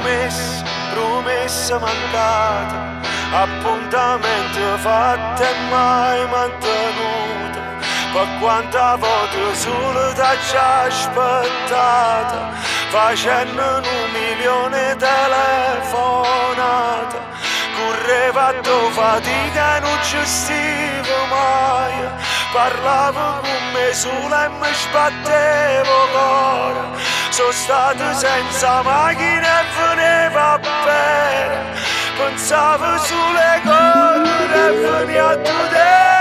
promessa mancata, appuntamento fatto e mai mantenuto. Per quanta volte solo t'ho aspettata, facendo 1.000.000 telefonate. Correva a tua fatica e non ci stivo mai, parlavo con me sola e mi sbattevo cuore. Sono stato senza macchina e veniva a bere, pensavo sulle cose e veniva a te.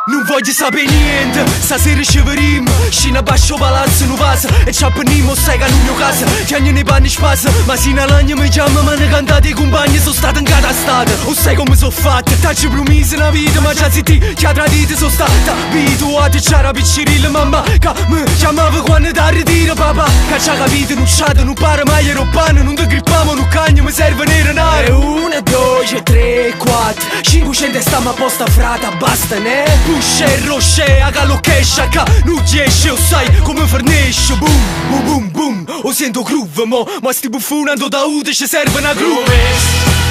Non voglio sapere niente, stasera ci vedremo. Scina basso palazzo non passa e ci appenniamo, stai che non mio casa. Chiagno nei panni spassa, ma sino all'anno mi chiama, ma ne cantate i compagni, sono stato in catastata. O sai come sono fatta, t'hai promesso una vita, ma già zitti, che a tradite sono stata abituata. C'era piccirilla mamma, che mi chiamava quando da ritiro papà. Che ci ha capito, non c'è, non pare mai ero pane, non ti grippamo, non cagno, mi serve nero nare. 1, 2, 3, 4, 500 stiamo a posta frata, basta ne. Pusce e rosce, a calocchescia, che non riesce, o sai come fornisce. Boom, boom, boom, boom, o sento groove, ma sti buffonando da ude ci serve una groove.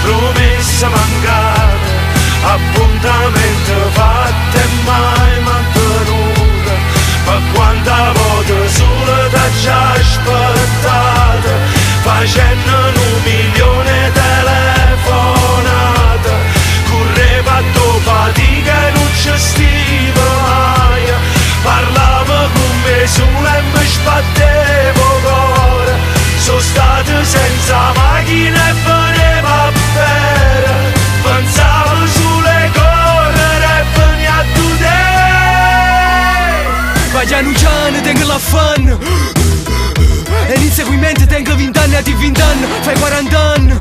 Promessa mancata, appuntamento fatto e mai mantenuto. Ma quanta volte solo t'ho aspettata, facendo 1.000.000 telefonate. Correva a tua fatica e non ci stivo mai, parlavo con me sola e mi sbattevo cuore. Sono stato senza macchina e veniva a bere, pensavo sulle correre e veniva a te. Piano piano tengo la fan e l'inseguimento tengo 20 anni a ti 20 anni, fai 40 anni.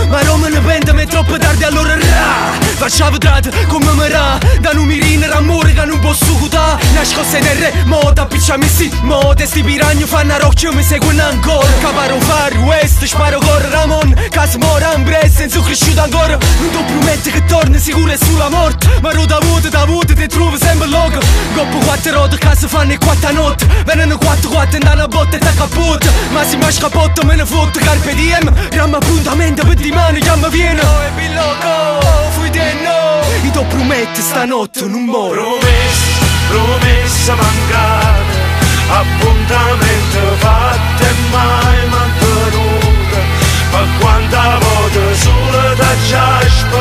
Ma Roma ne pente, ma è troppo tardi allora ra. Facciamo trate come merà, da non mi rinera amore che non posso cutà. Nascoste del re, moda, picciami sti moda. Sti piragni fanno rocchio, mi seguono ancora. Caparo far west, sparo con Ramon. Casa mora in Brest, sono cresciuto ancora. Non ti prometto che torni sicuro e sulla morte, ma da vuoto ti trovo sempre loco. Coppo 4 rotte, casa fanno 4 notte. Vengono 4 andano a botte e da capote. Ma si mi scapotto, me ne fotto, carpe diem. Ramma appuntamento per di mano, chiama viene. Oh, e billoco, fui te no. Io ti prometto stanotte non moro. Promessa mancata, appuntamento fatto e mai mantenuto. Ma quanta volte solo t'ho aspettata,